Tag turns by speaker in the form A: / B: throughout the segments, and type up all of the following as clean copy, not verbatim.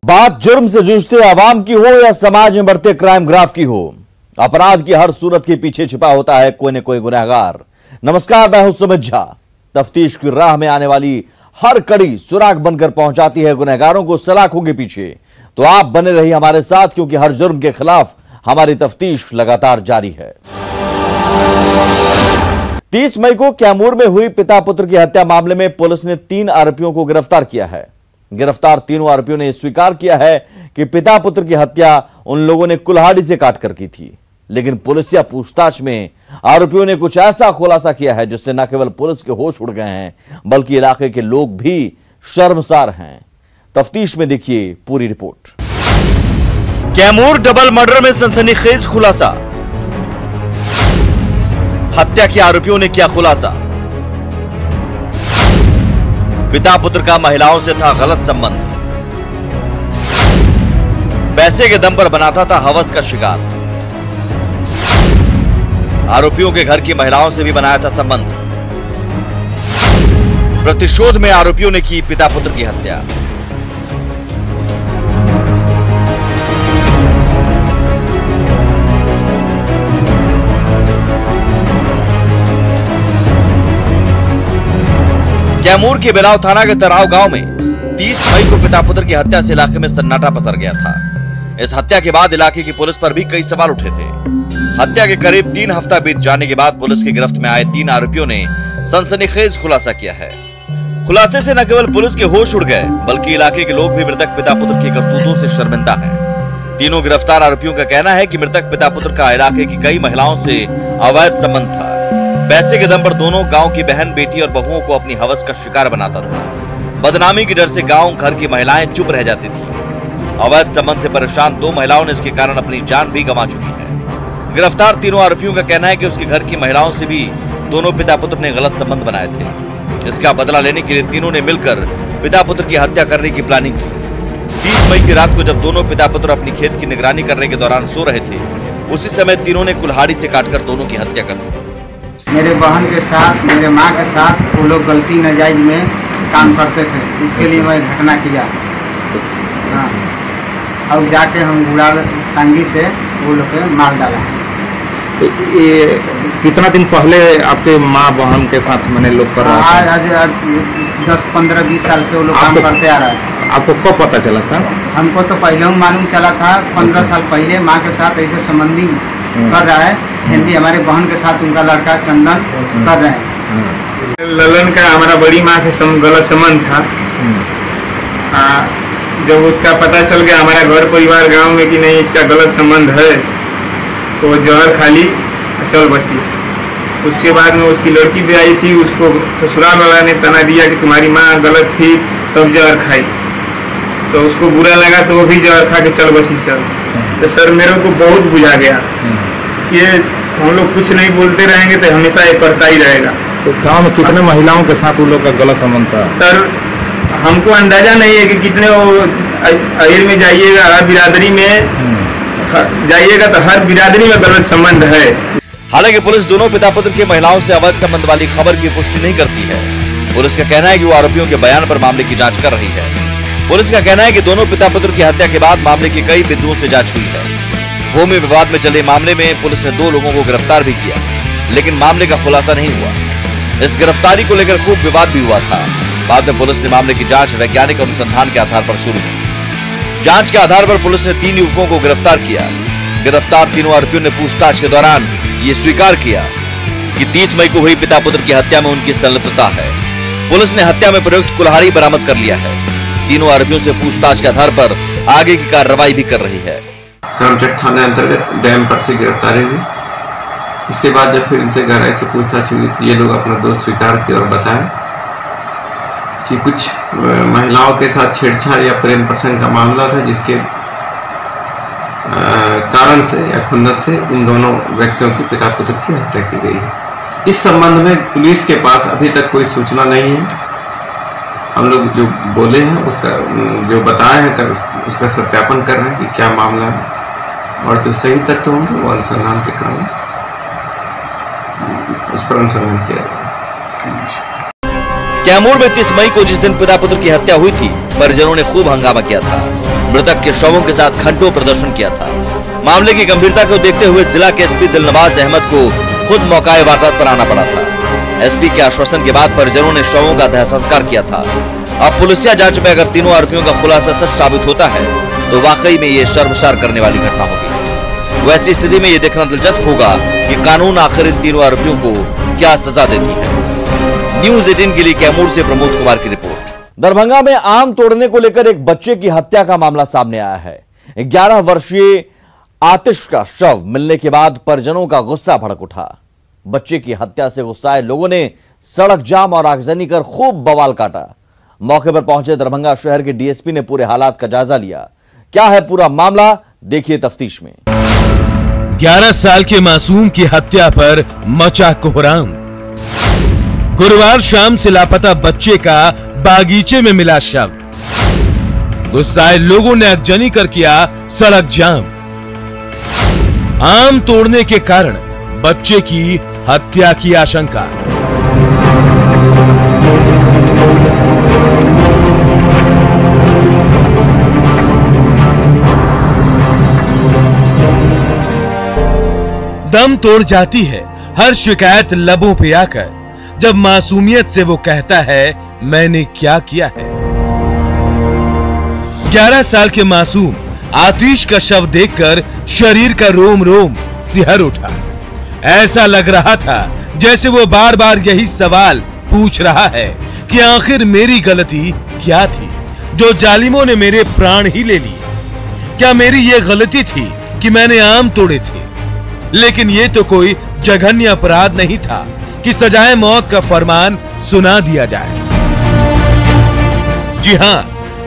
A: बात जुर्म से जूझते आवाम की हो या समाज में बढ़ते क्राइम ग्राफ की हो, अपराध की हर सूरत के पीछे छिपा होता है कोई न कोई गुनहगार। नमस्कार, मैं हूं सुमित झा। तफ्तीश की राह में आने वाली हर कड़ी सुराग बनकर पहुंचाती है गुनहगारों को सलाखों के पीछे। तो आप बने रहिए हमारे साथ, क्योंकि हर जुर्म के खिलाफ हमारी तफ्तीश लगातार जारी है। 30 मई को कैमूर में हुई पिता पुत्र की हत्या मामले में पुलिस ने 3 आरोपियों को गिरफ्तार किया है। गिरफ्तार तीनों आरोपियों ने स्वीकार किया है कि पिता पुत्र की हत्या उन लोगों ने कुल्हाड़ी से काटकर की थी। लेकिन पुलिस या पूछताछ में आरोपियों ने कुछ ऐसा खुलासा किया है जिससे न केवल पुलिस के होश उड़ गए हैं, बल्कि इलाके के लोग भी शर्मसार हैं। तफ्तीश में देखिए पूरी रिपोर्ट। कैमूर डबल मर्डर में सनसनीखेज खुलासा। हत्या के आरोपियों ने किया खुलासा। पिता पुत्र का महिलाओं से था गलत संबंध। पैसे के दम पर बनाता था हवस का शिकार। आरोपियों के घर की महिलाओं से भी बनाया था संबंध। प्रतिशोध में आरोपियों ने की पिता पुत्र की हत्या। कैमूर के बिलाव थाना के तराव गांव में 30 मई को पिता पुत्र की हत्या से इलाके में सन्नाटा पसर गया था। इस हत्या के बाद इलाके की पुलिस पर भी कई सवाल उठे थे। हत्या के करीब 3 हफ्ता बीत जाने के बाद पुलिस की गिरफ्त में आए 3 आरोपियों ने सनसनीखेज खुलासा किया है। खुलासे से न केवल पुलिस के होश उड़ गए, बल्कि इलाके के लोग भी मृतक पिता पुत्र की करतूतों से शर्मिंदा हैं। तीनों गिरफ्तार आरोपियों का कहना है कि मृतक पिता पुत्र का इलाके की कई महिलाओं से अवैध संबंध था। पैसे के दम पर दोनों गांव की बहन, बेटी और बहुओं को अपनी हवस का शिकार बनाता था। बदनामी की डर से गांव घर की महिलाएं चुप रह जाती थी। अवैध संबंध से परेशान 2 महिलाओं ने इसके कारण अपनी जान भी गंवा चुकी है। गिरफ्तार तीनों आरोपियों का कहना है कि उसके घर की महिलाओं से भी दोनों पिता पुत्र ने गलत संबंध बनाए थे। इसका बदला लेने के लिए तीनों ने मिलकर पिता पुत्र की हत्या करने की प्लानिंग की। 30 मई की रात को जब दोनों पिता पुत्र अपनी खेत की निगरानी करने के दौरान सो रहे थे, उसी समय तीनों ने कुल्हाड़ी से काटकर दोनों की हत्या कर दी।
B: मेरे बहन के साथ, मेरे माँ के साथ वो लोग गलती नाजायज में काम करते थे, इसके लिए मैं घटना किया। हाँ, और जाके हम गुड़ा टांगी से वो लोग के मार डाला।
C: तो ये कितना दिन पहले आपके माँ बहन के साथ मैंने लोग कर रहा था?
B: आज 10, 15, 20 साल से वो लोग काम करते आ रहा है।
C: आपको कब पता चला था?
B: हमको तो पहले ही मालूम चला था। 15 साल पहले माँ के साथ ऐसे संबंधी कर रहा है। हिंदी हमारे बहन के साथ उनका लड़का चंदन कर रहे हैं।
D: ललन का हमारा बड़ी माँ से गलत संबंध था। जब उसका पता चल गया हमारा घर परिवार गांव में कि नहीं इसका गलत संबंध है, तो वो जहर खा ली, चल बसी। उसके बाद में उसकी लड़की भी आई थी, उसको ससुराल वाला ने तना दिया कि तुम्हारी माँ गलत थी तब जहर खाई। तो उसको बुरा लगा तो वो भी जहर खा के चल बसी सर। तो सर मेरे को बहुत बुझा गया कि हम लोग कुछ नहीं बोलते रहेंगे तो हमेशा ये करता ही रहेगा।
C: तो गांव में कितने महिलाओं के साथ उन लोग का गलत संबंध था?
D: सर हमको अंदाजा नहीं है कि कितने। अहिर में जाइएगा, हर बिरादरी में जाइएगा तो हर बिरादरी में गलत संबंध है।
A: हालांकि पुलिस दोनों पिता पुत्र की महिलाओं से अवैध संबंध वाली खबर की पुष्टि नहीं करती है। पुलिस का कहना है कि वो आरोपियों के बयान पर मामले की जांच कर रही है। पुलिस का कहना है कि दोनों पिता पुत्र की हत्या के बाद मामले की कई बिंदुओं से जांच हुई है। भूमि विवाद में चले मामले में पुलिस ने 2 लोगों को गिरफ्तार भी किया, लेकिन मामले का खुलासा नहीं हुआ। इस गिरफ्तारी को लेकर खूब विवाद भी हुआ था। बाद में पुलिस ने मामले की जांच वैज्ञानिक अनुसंधान के आधार पर शुरू की। जांच के आधार पर पुलिस ने 3 युवकों को गिरफ्तार किया। गिरफ्तार तीनों आरोपियों ने पूछताछ के दौरान ये स्वीकार किया कि 30 मई को हुई पिता पुत्र की हत्या में उनकी संलिप्तता है। पुलिस ने हत्या में प्रयुक्त कुल्हाड़ी बरामद कर लिया है। तीनों आरोपियों से पूछताछ के आधार पर आगे की कार्रवाई भी कर रही है।
E: करमचट थाने अंतर्गत डैम पर से गिरफ्तारी हुई। इसके बाद जब फिर इनसे गहराई से पूछताछ हुई तो ये लोग अपना दोष स्वीकार किए और बताया कि कुछ महिलाओं के साथ छेड़छाड़ या प्रेम प्रसंग का मामला था, जिसके कारण से या खुन्नस से इन दोनों व्यक्तियों की पिता पुत्र की हत्या की गई है। इस संबंध में पुलिस के पास अभी तक कोई सूचना नहीं है। हम लोग जो बोले हैं उसका, जो बताए हैं उसका सत्यापन कर रहे हैं कि क्या मामला है, और जो सही तथ्य होंगे वो अनुसंधान के क्रम में उस पर अनुसंधान किया जाएगा।
A: कैमूर में 30 मई को जिस दिन पिता पुत्र की हत्या हुई थी, परिजनों ने खूब हंगामा किया था। मृतक के शवों के साथ घंटों प्रदर्शन किया था। मामले की गंभीरता को देखते हुए जिला के एसपी दिलनवाज अहमद को खुद मौकाए वारदात पर आना पड़ा था। एसपी के आश्वासन के बाद परिजनों ने शवों का दाह संस्कार किया था। अब पुलिसिया जांच में अगर तीनों आरोपियों का खुलासा सच साबित होता है तो वाकई में ये शर्मसार करने वाली घटना होगी। वैसी स्थिति में ये देखना दिलचस्प होगा कि कानून आखिर इन तीनों आरोपियों को क्या सजा देती है। न्यूज़ 18 के लिए कैमूर से प्रमोद कुमार की रिपोर्ट।
F: दरभंगा में आम तोड़ने को लेकर एक बच्चे की हत्या का मामला सामने आया है। 11 वर्षीय आतिश का शव मिलने के बाद परिजनों का गुस्सा भड़क उठा। बच्चे की हत्या से गुस्साए लोगों ने सड़क जाम और आगजनी कर खूब बवाल काटा। मौके पर पहुंचे दरभंगा शहर के डीएसपी ने पूरे हालात का जायजा लिया। क्या है पूरा मामला, देखिए तफ्तीश में।
G: 11 साल के मासूम की हत्या पर मचा कोहराम। गुरुवार शाम से लापता बच्चे का बागीचे में मिला शव। गुस्साए लोगों ने आगजनी कर किया सड़क जाम। आम तोड़ने के कारण बच्चे की हत्या की आशंका। दम तोड़ जाती है हर शिकायत लबों पे आकर, जब मासूमियत से वो कहता है मैंने क्या किया है। 11 साल के मासूम आतिश का शव देखकर शरीर का रोम रोम सिहर उठा। ऐसा लग रहा था जैसे वो बार बार यही सवाल पूछ रहा है कि आखिर मेरी गलती क्या थी जो जालिमों ने मेरे प्राण ही ले लिए। क्या मेरी ये गलती थी कि मैंने आम तोड़े थे? लेकिन ये तो कोई जघन्य अपराध नहीं था कि सजाए मौत का फरमान सुना दिया जाए। जी हां,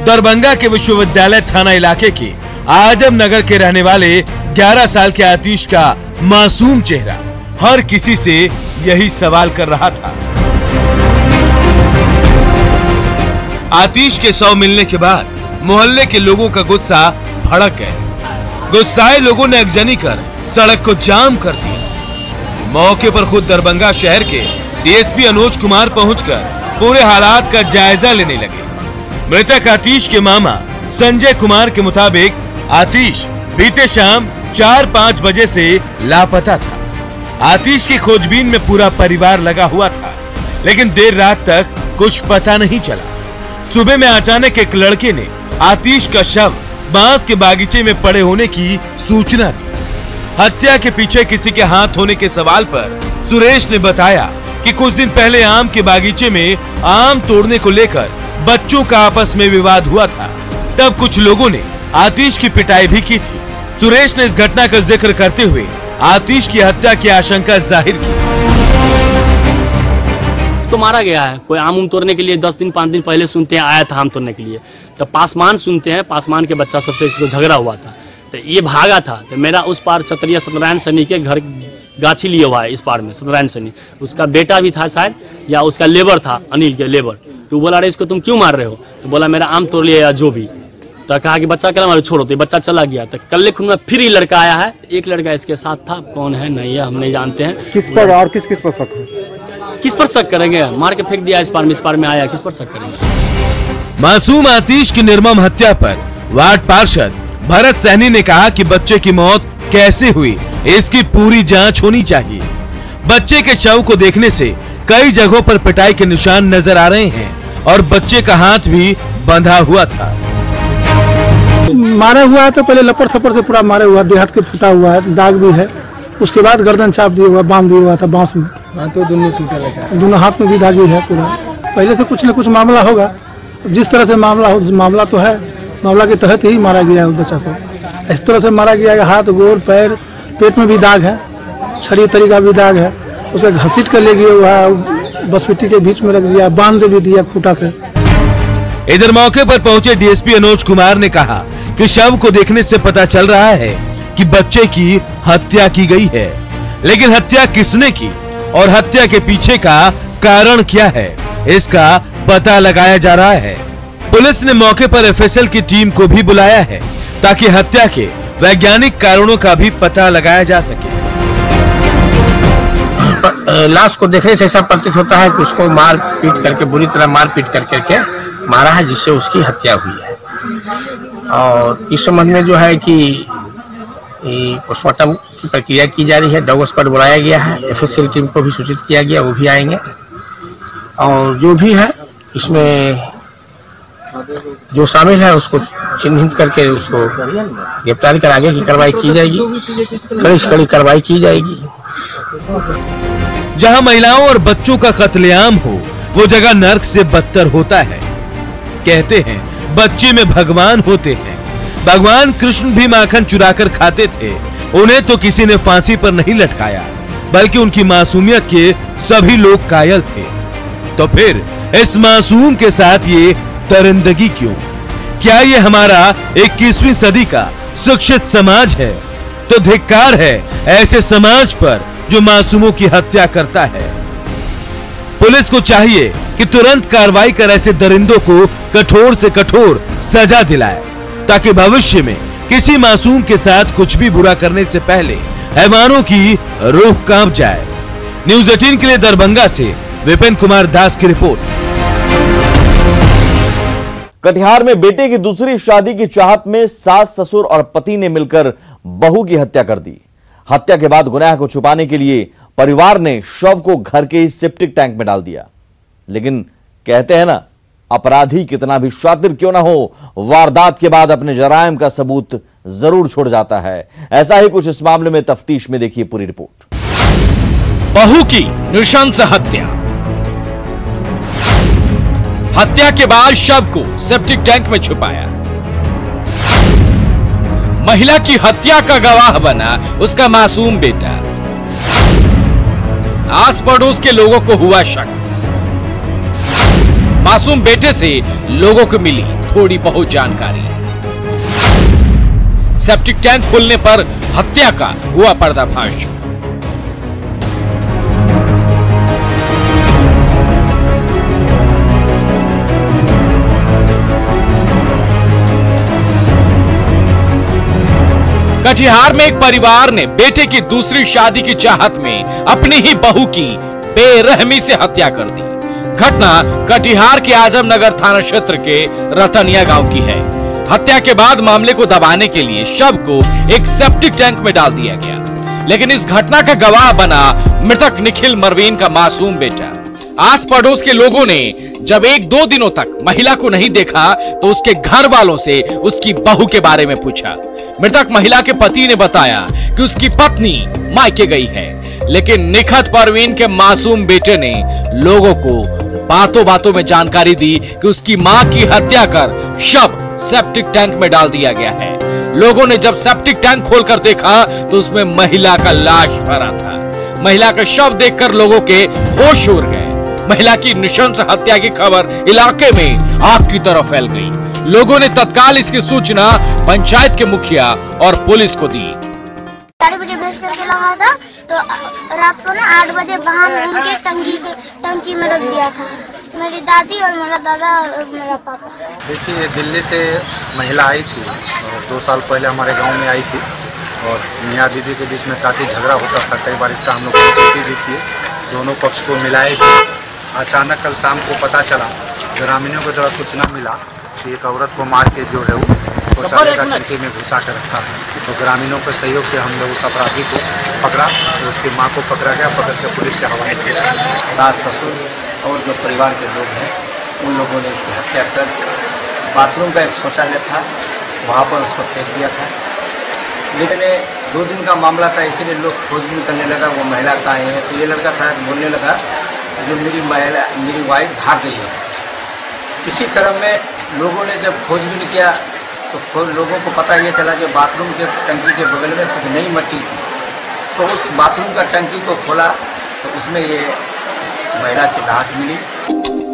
G: दरभंगा के विश्वविद्यालय थाना इलाके के आजम नगर के रहने वाले 11 साल के आतिश का मासूम चेहरा हर किसी से यही सवाल कर रहा था। आतिश के शव मिलने के बाद मोहल्ले के लोगों का गुस्सा भड़क गया। गुस्साए लोगों ने अगजनी कर सड़क को जाम कर दिया। मौके पर खुद दरभंगा शहर के डीएसपी अनुज कुमार पहुंचकर पूरे हालात का जायजा लेने लगे। मृतक आतिश के मामा संजय कुमार के मुताबिक आतिश बीते शाम 4-5 बजे से लापता था। आतिश की खोजबीन में पूरा परिवार लगा हुआ था, लेकिन देर रात तक कुछ पता नहीं चला। सुबह में अचानक एक लड़के ने आतिश का शव बांस के बागीचे में पड़े होने की सूचना दी। हत्या के पीछे किसी के हाथ होने के सवाल पर सुरेश ने बताया कि कुछ दिन पहले आम के बागीचे में आम तोड़ने को लेकर बच्चों का आपस में विवाद हुआ था। तब कुछ लोगों ने आतिश की पिटाई भी की थी। सुरेश ने इस घटना का जिक्र करते हुए आतिश की हत्या की आशंका जाहिर की।
H: तो मारा गया है, कोई आम तोड़ने के लिए 10 दिन 5 दिन पहले सुनते हैं आया था आम तोड़ने के लिए, तो पासमान सुनते हैं पासमान के बच्चा सबसे इसको झगड़ा हुआ था, तो ये भागा था। तो मेरा उस पार चतरिया सत्यनारायण सैनी के घर गाछी लिए हुआ है, इस पार में सत्यनारायण सैनी, उसका बेटा भी था शायद, या उसका लेबर था, अनिल के लेबर। तो बोला अरे इसको तुम क्यों मार रहे हो? तो बोला मेरा आम तोड़ लिया या जो भी। तो कहा कि बच्चा क्या मारो, छोड़ो। तो बच्चा चला गया। तो कल खून में फिर ही लड़का आया है, एक लड़का इसके साथ था, कौन है नहीं है हम नहीं जानते हैं।
C: किस पर और किस किस पर शक है?
H: किस पर शक करेंगे? मार के फेंक दिया इस पार में आया, किस पर शक करेंगे?
G: मासूम आतिश की निर्मम हत्या पर वार्ड पार्षद भरत सैनी ने कहा कि बच्चे की मौत कैसे हुई इसकी पूरी जांच होनी चाहिए। बच्चे के शव को देखने से कई जगहों पर पिटाई के निशान नजर आ रहे हैं और बच्चे का हाथ भी बंधा हुआ था।
I: मारा हुआ है तो पहले लपड़ थप्पड़ से पूरा मारा हुआ, देहात के फुटा हुआ है, दाग भी है। उसके बाद गर्दन चाप दिया हुआ, बांध दिया हुआ था बांस में, तो दोनों हाथ में भी दागी है पूरा। पहले से कुछ न कुछ मामला होगा, जिस तरह से मामला तो है, मामला के तहत ही मारा गया है उस बच्चा को। इस तरह से मारा गया है, हाथ गोर पैर पेट में भी दाग है, छड़ी तरी का भी दाग है। उसे घसीट कर ले गया हुआ है, बसमिट्टी के बीच में रख दिया, बांध भी दिया खूंटा से।
G: इधर मौके पर पहुंचे डीएसपी अनुज कुमार ने कहा कि शव को देखने से पता चल रहा है कि बच्चे की हत्या की गई है, लेकिन हत्या किसने की और हत्या के पीछे का कारण क्या है इसका पता लगाया जा रहा है। पुलिस ने मौके पर एफएसएल की टीम को भी बुलाया है ताकि हत्या के वैज्ञानिक कारणों का भी पता लगाया जा सके।
J: लाश को देखने से ऐसा प्रतीत होता है कि उसको मार पीट करके बुरी तरह मार पीट करके मारा है, जिससे उसकी हत्या हुई है। और इस संबंध में जो है कि पोस्टमार्टम की प्रक्रिया की जा रही है। डॉग स्क्वाड बुलाया गया है, एफएसएल टीम को भी सूचित किया गया, वो भी आएंगे और जो भी है इसमें जो शामिल है उसको चिन्हित करके उसको गिरफ्तार कर आगे की कार्रवाई की जाएगी, कड़ी से कड़ी कार्रवाई की जाएगी।
G: जहां महिलाओं और बच्चों का कत्लेआम हो वो जगह नर्क से बदतर होता है। कहते हैं बच्चे में भगवान होते हैं। भगवान कृष्ण भी माखन चुराकर खाते थे, उन्हें तो किसी ने फांसी पर नहीं लटकाया, बल्कि उनकी मासूमियत के सभी लोग कायल थे। तो फिर इस मासूम के साथ ये दरिंदगी क्यों? क्या ये हमारा 21वीं सदी का शिक्षित समाज है? तो धिक्कार है ऐसे समाज पर जो मासूमों की हत्या करता है। पुलिस को चाहिए कि तुरंत कार्रवाई कर ऐसे दरिंदों को कठोर से कठोर सजा दिलाए, ताकि भविष्य में किसी मासूम के साथ कुछ भी बुरा करने से पहले हैवानों की रूह कांप जाए। न्यूज़ 18 के लिए दरभंगा से विपिन कुमार दास की रिपोर्ट।
F: कटिहार में बेटे की दूसरी शादी की चाहत में सास, ससुर और पति ने मिलकर बहू की हत्या कर दी। हत्या के बाद गुनाह को छुपाने के लिए परिवार ने शव को घर के सेप्टिक टैंक में डाल दिया। लेकिन कहते हैं ना, अपराधी कितना भी शातिर क्यों ना हो, वारदात के बाद अपने जराइम का सबूत जरूर छोड़ जाता है। ऐसा ही कुछ इस मामले में तफ्तीश में देखिए पूरी रिपोर्ट।
G: बहू की नृशंस हत्या। हत्या के बाद शव को सेप्टिक टैंक में छुपाया। महिला की हत्या का गवाह बना उसका मासूम बेटा। आस पड़ोस के लोगों को हुआ शक। मासूम बेटे से लोगों को मिली थोड़ी बहुत जानकारी। सेप्टिक टैंक खुलने पर हत्या का हुआ पर्दाफाश। कटिहार में एक परिवार ने बेटे की दूसरी शादी की चाहत में अपनी ही बहू की बेरहमी से हत्या कर दी। घटना कटिहार के आजमनगर थाना क्षेत्र के रतनिया गांव की है। हत्या के बाद मामले को दबाने के लिए शव को एक सेप्टिक टैंक में डाल दिया गया। लेकिन इस घटना का गवाह बना मृतक निखिल मरवीन का मासूम बेटा। आस पड़ोस के लोगों ने जब 1-2 दिनों तक महिला को नहीं देखा तो उसके घर वालों से उसकी बहू के बारे में पूछा। मृतक महिला के पति ने बताया कि उसकी पत्नी मायके गई है, लेकिन निखत परवीन के मासूम बेटे ने लोगों को बातों बातों में जानकारी दी कि उसकी मां की हत्या कर शव सेप्टिक टैंक में डाल दिया गया है। लोगों ने जब सेप्टिक टैंक खोलकर देखा तो उसमें महिला का लाश भरा था। महिला का शव देखकर लोगों के होश उड़ गए। महिला की नृशंस हत्या की खबर इलाके में आग की तरह फैल गई। लोगों ने तत्काल इसकी सूचना पंचायत के मुखिया और पुलिस को दी।
K: 4 बजे भैंस करके लगा था तो रात को ना 8 बजे बाहर उनके टंकी में रख दिया था। मेरी दादी और मेरा दादा और मेरा पापा।
L: देखिए, दिल्ली से महिला आई थी और 2 साल पहले हमारे गांव में आई थी और मियाँ दीदी के बीच में काफ़ी झगड़ा होता था। कई बार इसका हम लोग चलती भी किए, दोनों पक्ष को मिलाए भी। अचानक कल शाम को पता चला, ग्रामीणों को जब सूचना मिला कि एक औरत को मार के जो है वो शौचालय का टंकी में घुसा कर रखा है, तो ग्रामीणों के सहयोग से हम लोग उस अपराधी को पकड़ा, तो उसकी मां को पकड़ा गया, पकड़ के पुलिस के हवाले किया।
M: सास ससुर और जो परिवार के लोग हैं उन लोगों ने इसकी हत्या कर बाथरूम का एक शौचालय था वहाँ पर उसको फेंक दिया था। लेकिन 2 दिन का मामला था, इसीलिए लोग खोजबीन करने लगा वो महिला कहाँ है। तो ये लड़का शायद बोलने लगा जो मेरी वाइफ भाग गई है। इसी क्रम में लोगों ने जब खोजबीन किया तो लोगों को पता ये चला कि बाथरूम के टंकी के बगल में कुछ नई मट्टी थी। तो उस बाथरूम का टंकी को खोला तो उसमें ये महिला की लाश मिली।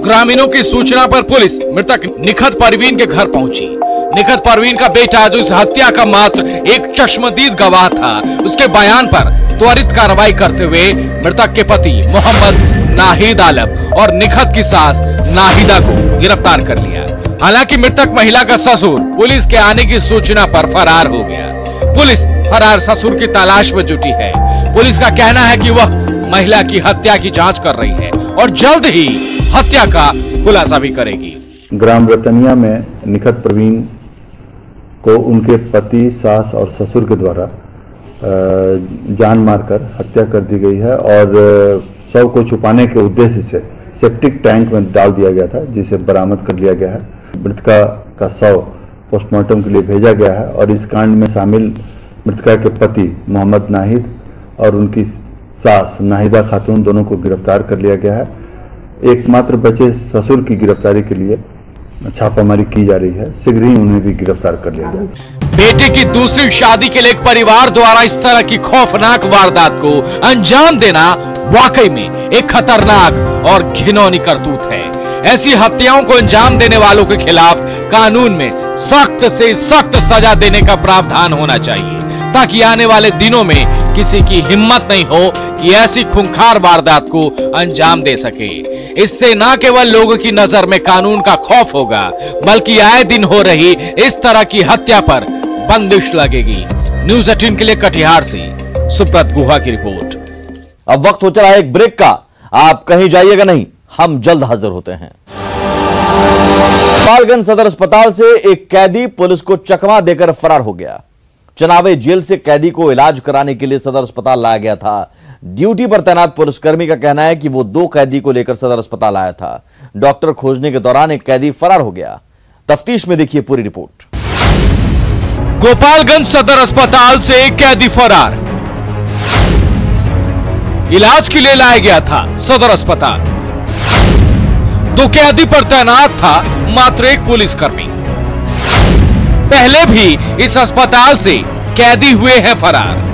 G: ग्रामीणों की सूचना पर पुलिस मृतक निखत परवीन के घर पहुंची। निखत परवीन का बेटा जो इस हत्या का मात्र एक चश्मदीद गवाह था, उसके बयान पर त्वरित कार्रवाई करते हुए मृतक के पति मोहम्मद नाहिद आलम और निखत की सास नाहिदा को गिरफ्तार कर लिया। हालांकि मृतक महिला का ससुर पुलिस के आने की सूचना पर फरार हो गया। पुलिस फरार ससुर की तलाश में जुटी है। पुलिस का कहना है कि वह महिला की हत्या की जांच कर रही है और जल्द ही हत्या का खुलासा भी करेगी।
N: ग्राम रतनिया में निखत प्रवीण को उनके पति, सास और ससुर के द्वारा जान मारकर हत्या कर दी गई है और शव को छुपाने के उद्देश्य से सेप्टिक टैंक में डाल दिया गया था, जिसे बरामद कर लिया गया है। मृतका का शव पोस्टमार्टम के लिए भेजा गया है और इस कांड में शामिल मृतका के पति मोहम्मद नाहिद और उनकी सास नाहिदा खातून दोनों को गिरफ्तार कर लिया गया है। एकमात्र बचे ससुर की गिरफ्तारी के लिए छापामारी की जा रही है। शीघ्र ही उन्हें भी गिरफ्तार कर लिया जाएगा।
G: बेटे की दूसरी शादी के लिए एक परिवार द्वारा इस तरह की खौफनाक वारदात को अंजाम देना वाकई में एक खतरनाक और घिनौनी करतूत है। ऐसी हत्याओं को अंजाम देने वालों के खिलाफ कानून में सख्त से सख्त सजा देने का प्रावधान होना चाहिए, ताकि आने वाले दिनों में किसी की हिम्मत नहीं हो कि ऐसी खूंखार वारदात को अंजाम दे सके। इससे न केवल लोगों की नजर में कानून का खौफ होगा, बल्कि आए दिन हो रही इस तरह की हत्या पर बंदिश लगेगी। न्यूज़ 18 के लिए कटिहार से सुब्रत गुहा की रिपोर्ट।
F: अब वक्त हो चला है एक ब्रेक का, आप कहीं जाइएगा नहीं, हम जल्द हाजिर होते हैं। गोपालगंज सदर अस्पताल से एक कैदी पुलिस को चकमा देकर फरार हो गया। चनावे जेल से कैदी को इलाज कराने के लिए सदर अस्पताल लाया गया था। ड्यूटी पर तैनात पुलिसकर्मी का कहना है कि वो 2 कैदी को लेकर सदर अस्पताल आया था। डॉक्टर खोजने के दौरान एक कैदी फरार हो गया। तफ्तीश में देखिए पूरी रिपोर्ट।
G: गोपालगंज सदर अस्पताल से एक कैदी फरार, इलाज के लिए लाया गया था सदर अस्पताल। 2 कैदी पर तैनात था मात्र एक पुलिसकर्मी। पहले भी इस अस्पताल से कैदी हुए हैं फरार।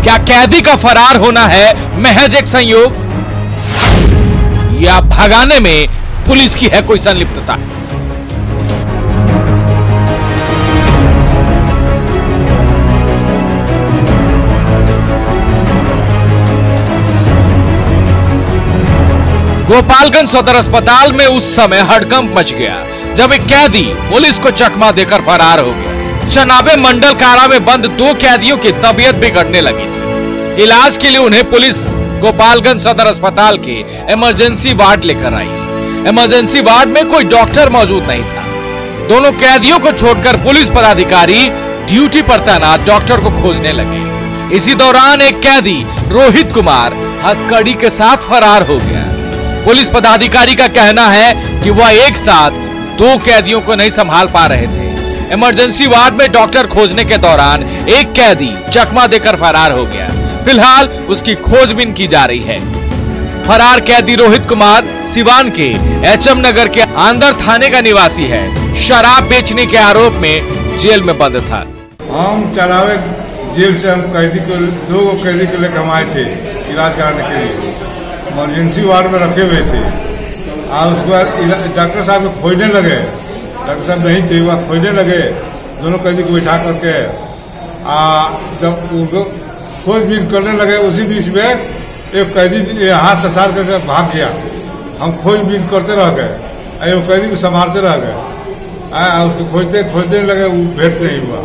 G: क्या कैदी का फरार होना है महज एक संयोग, या भगाने में पुलिस की है कोई संलिप्तता? गोपालगंज सदर अस्पताल में उस समय हड़कंप मच गया जब एक कैदी पुलिस को चकमा देकर फरार हो गया। चनावे मंडल कारा में बंद 2 कैदियों की तबीयत बिगड़ने लगी थी। इलाज के लिए उन्हें पुलिस गोपालगंज सदर अस्पताल के इमरजेंसी वार्ड लेकर आई। इमरजेंसी वार्ड में कोई डॉक्टर मौजूद नहीं था। दोनों कैदियों को छोड़कर पुलिस पदाधिकारी ड्यूटी पर तैनात डॉक्टर को खोजने लगे। इसी दौरान एक कैदी रोहित कुमार हथकड़ी के साथ फरार हो गया। पुलिस पदाधिकारी का कहना है कि वह एक साथ 2 कैदियों को नहीं संभाल पा रहे थे। इमरजेंसी वार्ड में डॉक्टर खोजने के दौरान एक कैदी चकमा देकर फरार हो गया। फिलहाल उसकी खोजबीन की जा रही है। फरार कैदी रोहित कुमार सिवान के एचएम नगर के आंदर थाने का निवासी है। शराब बेचने के आरोप में जेल में बंद था।
O: हम चनावे जेल से हम कैदी को 2 कैदी के लिए कमाए थे इलाज कराने के लिए। इमरजेंसी वार्ड में रखे हुए थे और उसके बाद डॉक्टर साहब को खोजने लगे। डॉक्टर साहब नहीं थे, वह खोजने लगे। दोनों कैदी को बैठा करके जब उनको खोजबीन करने लगे, उसी बीच में एक कैदी हाथ से सार करके भाग गया। हम खोजबीन करते रह गए, वो कैदी को संभालते रह गए। उसको खोजते लगे, वो भेंट नहीं हुआ।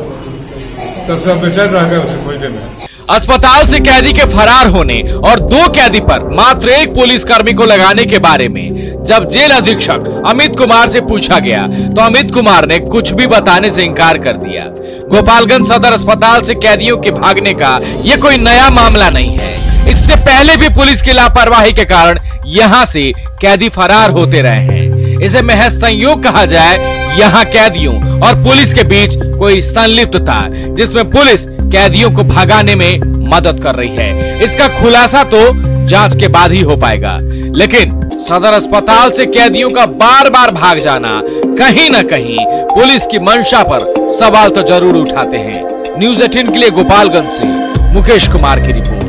O: तब सब बेचैन रह गए उसे खोजने में।
G: अस्पताल से कैदी के फरार होने और 2 कैदी पर मात्र एक पुलिसकर्मी को लगाने के बारे में जब जेल अधीक्षक अमित कुमार से पूछा गया तो अमित कुमार ने कुछ भी बताने से इनकार कर दिया। गोपालगंज सदर अस्पताल से कैदियों के भागने का यह कोई नया मामला नहीं है। इससे पहले भी पुलिस की लापरवाही के कारण यहाँ से कैदी फरार होते रहे हैं। इसे महज संयोग कहा जाए, यहाँ कैदियों और पुलिस के बीच कोई संलिप्तता जिसमें पुलिस कैदियों को भगाने में मदद कर रही है, इसका खुलासा तो जांच के बाद ही हो पाएगा। लेकिन सदर अस्पताल से कैदियों का बार बार भाग जाना कहीं न कहीं पुलिस की मंशा पर सवाल तो जरूर उठाते हैं। न्यूज़ 18 के लिए गोपालगंज से मुकेश कुमार की रिपोर्ट।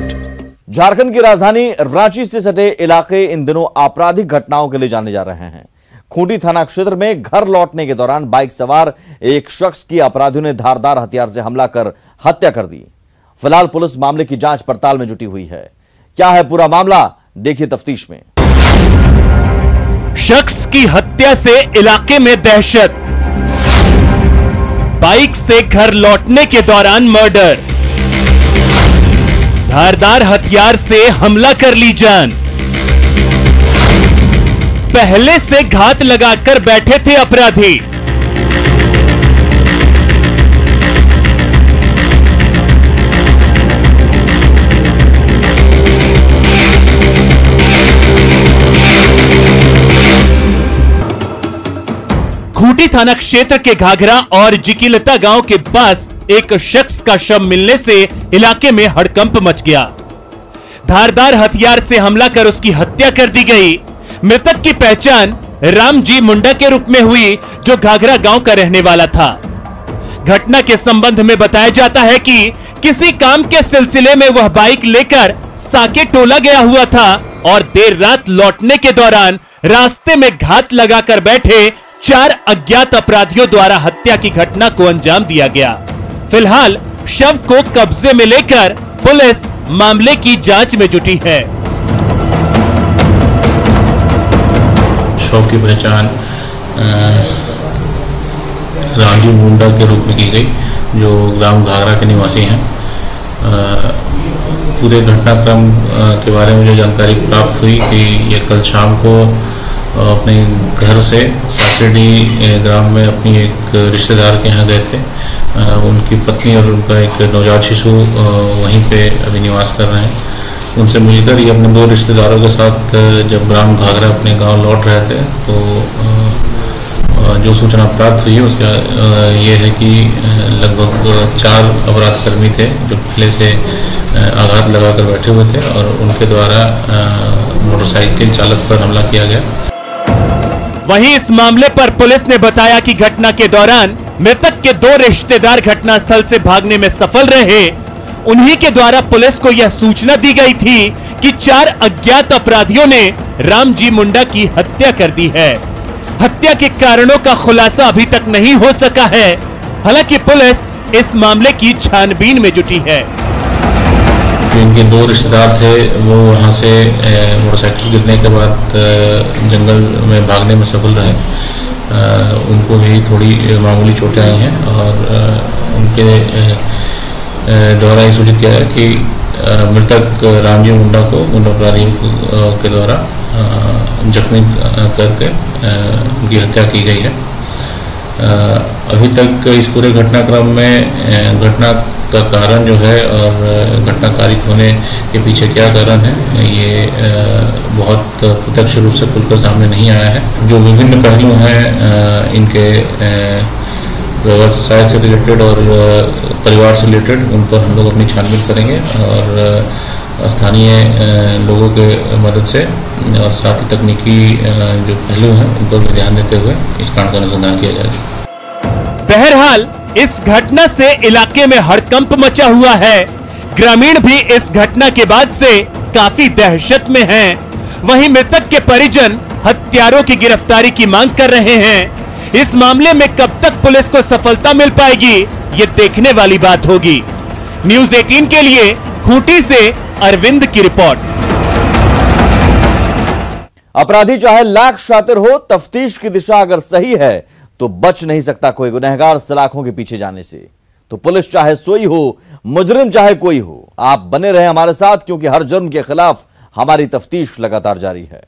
F: झारखंड की राजधानी रांची से सटे इलाके इन दिनों आपराधिक घटनाओं के लिए जाने जा रहे हैं। खूंटी थाना क्षेत्र में घर लौटने के दौरान बाइक सवार एक शख्स की अपराधियों ने धारदार हथियार से हमला कर हत्या कर दी। फिलहाल पुलिस मामले की जांच पड़ताल में जुटी हुई है। क्या है पूरा मामला, देखिए तफ्तीश में।
P: शख्स की हत्या से इलाके में दहशत, बाइक से घर लौटने के दौरान मर्डर, धारदार हथियार से हमला कर ली जान। पहले से घात लगाकर बैठे थे अपराधी। खूंटी थाना क्षेत्र के घाघरा और जिकीलता गांव के पास एक शख्स का शव मिलने से इलाके में हड़कंप मच गया। धारदार हथियार से हमला कर उसकी हत्या कर दी गई। मृतक की पहचान रामजी मुंडा के रूप में हुई, जो घाघरा गांव का रहने वाला था। घटना के संबंध में बताया जाता है कि किसी काम के सिलसिले में वह बाइक लेकर साके टोला गया हुआ था और देर रात लौटने के दौरान रास्ते में घात लगाकर बैठे 4 अज्ञात अपराधियों द्वारा हत्या की घटना को अंजाम दिया गया। फिलहाल शव को कब्जे में लेकर पुलिस मामले की जांच में जुटी है।
Q: शव की पहचान रामजी मुंडा के रूप में की गई, जो ग्राम घाघरा के निवासी हैं। पूरे घटनाक्रम के बारे में जो जानकारी प्राप्त हुई कि ये कल शाम को अपने घर से साकेडी ग्राम में अपनी एक रिश्तेदार के यहाँ गए थे। उनकी पत्नी और उनका एक नवजात शिशु वहीं पे अभी निवास कर रहे हैं। उनसे मिलकर ये अपने 2 रिश्तेदारों के साथ जब ग्राम घाघरा अपने गांव लौट रहे थे तो जो सूचना प्राप्त हुई उसका ये है कि लगभग 4 अपराधकर्मी थे जो पहले से आघात लगाकर बैठे हुए थे और उनके द्वारा मोटरसाइकिल चालक पर हमला किया गया।
P: वहीं इस मामले पर पुलिस ने बताया कि घटना के दौरान मृतक के 2 रिश्तेदार घटनास्थल से भागने में सफल रहे। उन्हीं के द्वारा पुलिस को यह सूचना दी गई थी कि 4 अज्ञात अपराधियों ने रामजी मुंडा की हत्या कर दी है। हत्या के कारणों का खुलासा अभी तक नहीं हो सका है। हालांकि पुलिस इस मामले की छानबीन में जुटी है।
Q: इनके 2 रिश्तेदार थे, वो वहाँ से मोटरसाइकिल गिरने के बाद जंगल में भागने में सफल रहे। उनको भी थोड़ी मामूली चोटें आई हैं और उनके द्वारा ये सूचित किया है कि मृतक रामजी मुंडा को उन अपराधियों के द्वारा जख्मी करके उनकी हत्या की गई है। अभी तक इस पूरे घटनाक्रम में घटना का कारण जो है और घटना कारित होने के पीछे क्या कारण है, ये बहुत प्रत्यक्ष रूप से खुलकर सामने नहीं आया है। जो विभिन्न पहलू हैं इनके व्यवसाय से रिलेटेड और परिवार से रिलेटेड, उन पर हम लोग अपनी छानबीन करेंगे और स्थानीय लोगों के मदद से और साथ ही तकनीकी जो पहलू हैं उन पर भी ध्यान देते हुए इस कांड का अनुसंधान किया जाएगा।
P: बहरहाल इस घटना से इलाके में हड़कंप मचा हुआ है। ग्रामीण भी इस घटना के बाद से काफी दहशत में हैं। वहीं मृतक के परिजन हत्यारों की गिरफ्तारी की मांग कर रहे हैं। इस मामले में कब तक पुलिस को सफलता मिल पाएगी, ये देखने वाली बात होगी। न्यूज़ 18 के लिए खूंटी से अरविंद की रिपोर्ट।
F: अपराधी चाहे लाख शातिर हो, तफ्तीश की दिशा अगर सही है तो बच नहीं सकता कोई गुनहगार सलाखों के पीछे जाने से। तो पुलिस चाहे सोई हो, मुजरिम चाहे कोई हो, आप बने रहे हमारे साथ, क्योंकि हर जुर्म के खिलाफ हमारी तफ्तीश लगातार जारी है।